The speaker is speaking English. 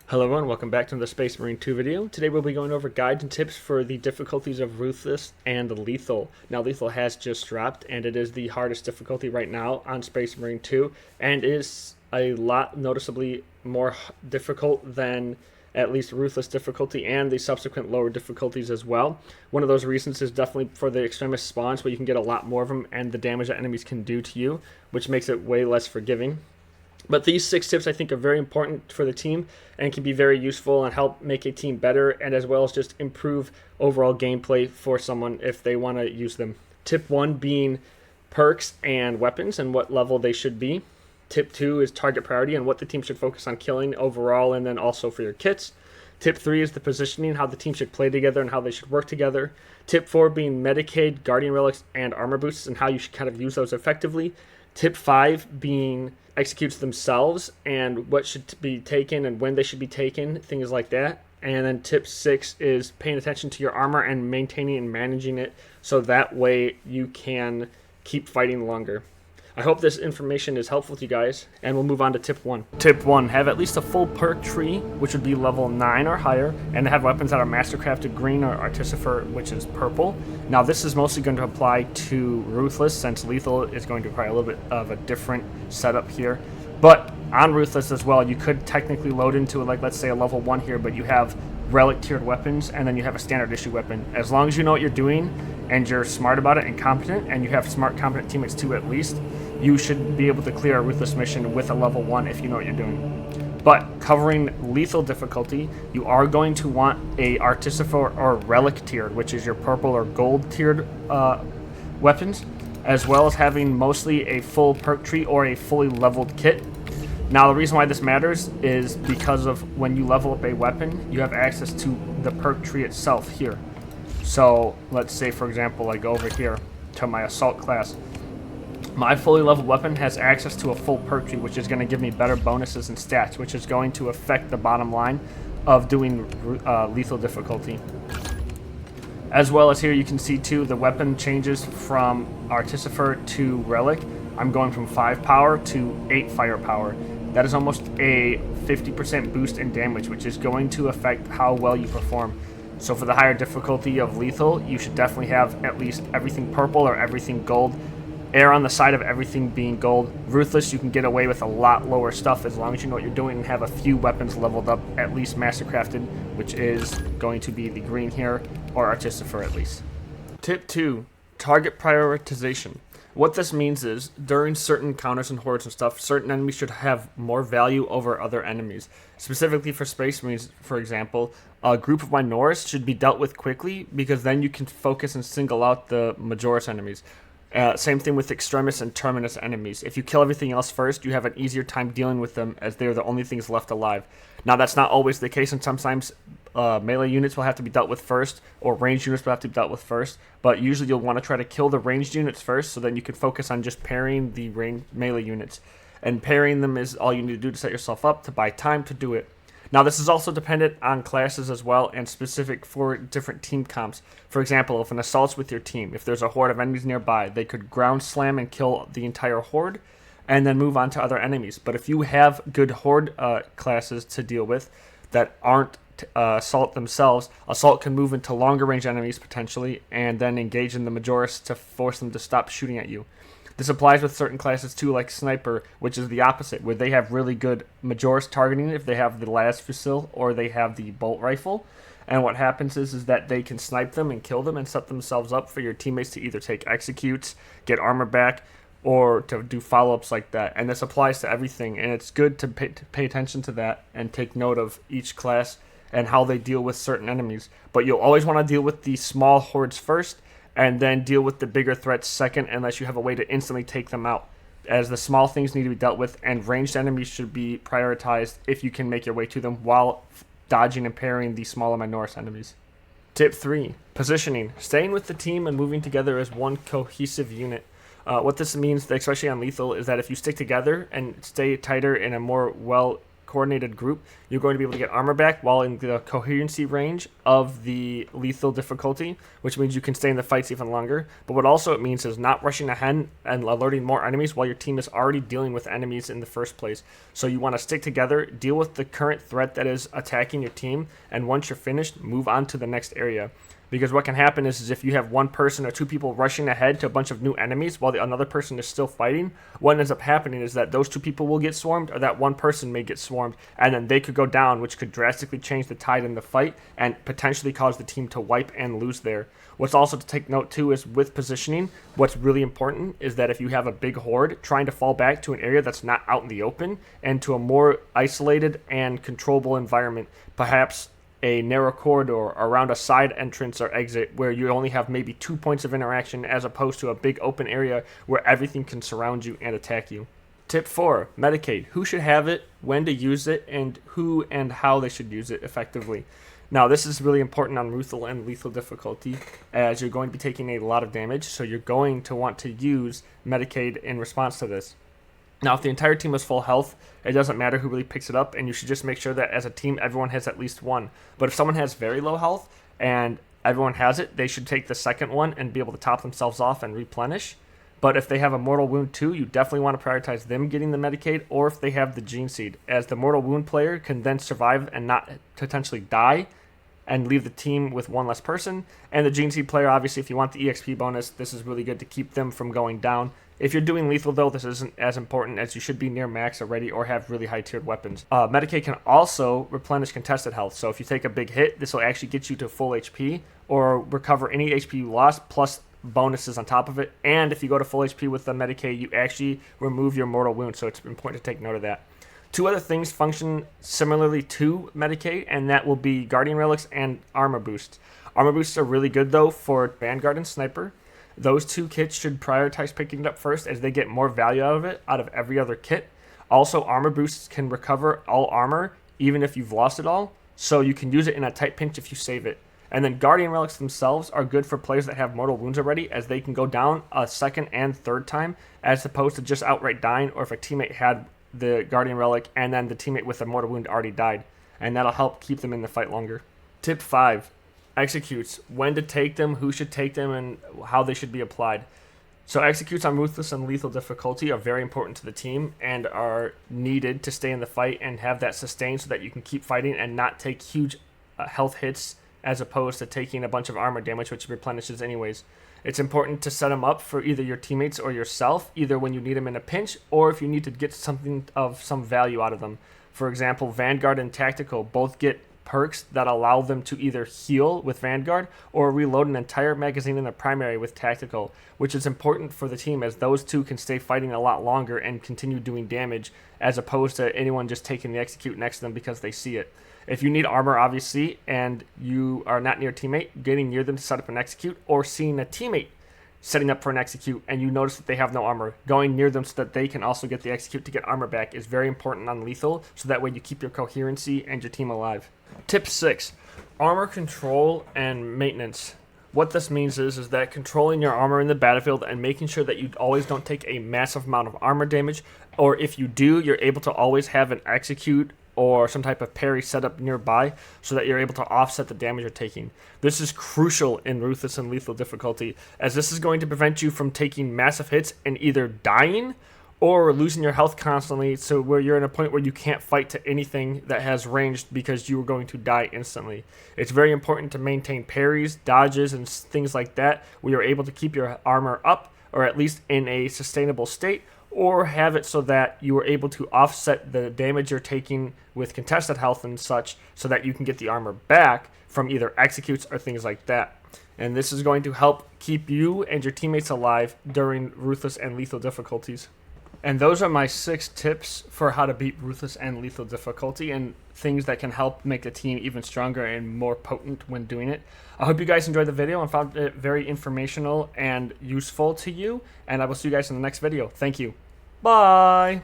Hello everyone, welcome back to the Space Marine 2 video. Today we'll be going over guides and tips for the difficulties of Ruthless and Lethal. Now Lethal has just dropped and it is the hardest difficulty right now on Space Marine 2 and is a lot noticeably more difficult than at least Ruthless difficulty and the subsequent lower difficulties as well. One of those reasons is definitely for the extremist spawns where you can get a lot more of them and the damage that enemies can do to you, which makes it way less forgiving. But these 6 tips I think are very important for the team and can be very useful and help make a team better and as well as just improve overall gameplay for someone if they want to use them. Tip 1 being perks and weapons and what level they should be. Tip 2 is target priority and what the team should focus on killing overall and then also for your kits. Tip 3 is the positioning, how the team should play together and how they should work together. Tip 4 being Medicae, Guardian Relics, and Armor Boosts and how you should kind of use those effectively. Tip 5 being executes themselves and what should be taken and when they should be taken, things like that. And then tip 6 is paying attention to your armor and maintaining and managing it so that way you can keep fighting longer. I hope this information is helpful to you guys, and we'll move on to tip 1. Tip 1, have at least a full perk tree, which would be level 9 or higher, and have weapons that are mastercrafted green or artificer, which is purple. Now this is mostly going to apply to Ruthless, since Lethal is going to require a little bit of a different setup here. But on Ruthless as well, you could technically load into, like, let's say a level 1 here, but you have relic tiered weapons, and then you have a standard issue weapon. As long as you know what you're doing, and you're smart about it and competent, and you have smart, competent teammates too at least, you should be able to clear a Ruthless mission with a level 1 if you know what you're doing. But covering lethal difficulty, you are going to want a artificer or relic tiered, which is your purple or gold tiered weapons, as well as having mostly a full perk tree or a fully leveled kit. Now the reason why this matters is because of when you level up a weapon, you have access to the perk tree itself here. So let's say, for example, I go over here to my assault class. My fully leveled weapon has access to a full perk tree, which is going to give me better bonuses and stats, which is going to affect the bottom line of doing lethal difficulty. As well as here you can see too, the weapon changes from artificer to relic. I'm going from 5 power to 8 firepower. That is almost a 50% boost in damage, which is going to affect how well you perform. So for the higher difficulty of lethal, you should definitely have at least everything purple or everything gold. Err on the side of everything being gold. Ruthless, you can get away with a lot lower stuff as long as you know what you're doing and have a few weapons leveled up, at least mastercrafted, which is going to be the green here, or artificer at least. Tip 2, target prioritization. What this means is, during certain counters and hordes and stuff, certain enemies should have more value over other enemies. Specifically for Space Marines, for example, a group of Minoris should be dealt with quickly because then you can focus and single out the Majoris enemies. Same thing with extremists and terminus enemies. If you kill everything else first, you have an easier time dealing with them as they're the only things left alive. Now that's not always the case, and sometimes melee units will have to be dealt with first, or ranged units will have to be dealt with first, but usually you'll want to try to kill the ranged units first, so then you can focus on just parrying the melee units. And parrying them is all you need to do to set yourself up to buy time to do it. Now this is also dependent on classes as well and specific for different team comps. For example, if an assault's with your team, if there's a horde of enemies nearby, they could ground slam and kill the entire horde and then move on to other enemies. But if you have good horde classes to deal with that aren't assault themselves, assault can move into longer range enemies potentially and then engage in the Majoris to force them to stop shooting at you. This applies with certain classes too, like Sniper, which is the opposite, where they have really good Majoris targeting if they have the Las Fusil or they have the Bolt Rifle. And what happens is that they can snipe them and kill them and set themselves up for your teammates to either take executes, get armor back, or to do follow-ups like that. And this applies to everything, and it's good to pay attention to that and take note of each class and how they deal with certain enemies. But you'll always want to deal with the small hordes first, and then deal with the bigger threats second, unless you have a way to instantly take them out, as the small things need to be dealt with, and ranged enemies should be prioritized if you can make your way to them while dodging and parrying the smaller Minoris enemies. Tip 3, positioning. Staying with the team and moving together as one cohesive unit. What this means, especially on lethal, is that if you stick together and stay tighter in a more coordinated group, you're going to be able to get armor back while in the coherency range of the lethal difficulty, which means you can stay in the fights even longer. But what also it means is not rushing ahead and alerting more enemies while your team is already dealing with enemies in the first place. So you want to stick together, deal with the current threat that is attacking your team, and once you're finished, move on to the next area. Because what can happen is if you have one person or two people rushing ahead to a bunch of new enemies while another person is still fighting, what ends up happening is that those two people will get swarmed, or that one person may get swarmed, and then they could go down, which could drastically change the tide in the fight and potentially cause the team to wipe and lose there. What's also to take note too is with positioning, what's really important is that if you have a big horde, trying to fall back to an area that's not out in the open and to a more isolated and controllable environment, perhaps a narrow corridor around a side entrance or exit where you only have maybe 2 points of interaction as opposed to a big open area where everything can surround you and attack you. Tip 4, Medicae. Who should have it, when to use it, and who and how they should use it effectively. Now, this is really important on Ruthless and Lethal difficulty, as you're going to be taking a lot of damage, so you're going to want to use Medicae in response to this. Now, if the entire team is full health, it doesn't matter who really picks it up, and you should just make sure that as a team, everyone has at least one. But if someone has very low health and everyone has it, they should take the second one and be able to top themselves off and replenish. But if they have a mortal wound too, you definitely want to prioritize them getting the Medicae, or if they have the gene seed, as the mortal wound player can then survive and not potentially die and leave the team with one less person. And the gene seed player, obviously, if you want the EXP bonus, this is really good to keep them from going down. If you're doing lethal, though, this isn't as important, as you should be near max already or have really high-tiered weapons. Medicae can also replenish contested health, so if you take a big hit, this will actually get you to full HP or recover any HP you lost, plus bonuses on top of it. And if you go to full HP with the Medicae, you actually remove your mortal wound, so it's important to take note of that. Two other things function similarly to Medicae, and that will be Guardian Relics and Armor Boosts. Armor Boosts are really good, though, for Vanguard and Sniper. Those two kits should prioritize picking it up first, as they get more value out of every other kit. Also, Armor Boosts can recover all armor, even if you've lost it all, so you can use it in a tight pinch if you save it. And then Guardian Relics themselves are good for players that have mortal wounds already, as they can go down a second and third time, as opposed to just outright dying, or if a teammate had the Guardian Relic and then the teammate with a mortal wound already died, and that'll help keep them in the fight longer. Tip 5. Executes. When to take them, who should take them, and how they should be applied. So executes on Ruthless and Lethal difficulty are very important to the team and are needed to stay in the fight and have that sustained so that you can keep fighting and not take huge health hits as opposed to taking a bunch of armor damage, which replenishes anyways. It's important to set them up for either your teammates or yourself, either when you need them in a pinch or if you need to get something of some value out of them. For example, Vanguard and Tactical both get perks that allow them to either heal with Vanguard or reload an entire magazine in the primary with Tactical, which is important for the team, as those two can stay fighting a lot longer and continue doing damage, as opposed to anyone just taking the execute next to them because they see it. If you need armor, obviously, and you are not near a teammate, getting near them to set up an execute, or seeing a teammate setting up for an execute and you notice that they have no armor, going near them so that they can also get the execute to get armor back is very important on lethal, so that way you keep your coherency and your team alive. Tip 6. Armor control and maintenance. What this means is that controlling your armor in the battlefield and making sure that you always don't take a massive amount of armor damage, or if you do, you're able to always have an execute or some type of parry set up nearby so that you're able to offset the damage you're taking. This is crucial in Ruthless and Lethal difficulty, as this is going to prevent you from taking massive hits and either dying or losing your health constantly, so where you're in a point where you can't fight to anything that has ranged because you are going to die instantly. It's very important to maintain parries, dodges, and things like that, where you're able to keep your armor up, or at least in a sustainable state, or have it so that you are able to offset the damage you're taking with contested health and such, so that you can get the armor back from either executes or things like that. And this is going to help keep you and your teammates alive during Ruthless and Lethal difficulties. And those are my 6 tips for how to beat Ruthless and Lethal difficulty, and things that can help make the team even stronger and more potent when doing it. I hope you guys enjoyed the video and found it very informational and useful to you, and I will see you guys in the next video. Thank you. Bye!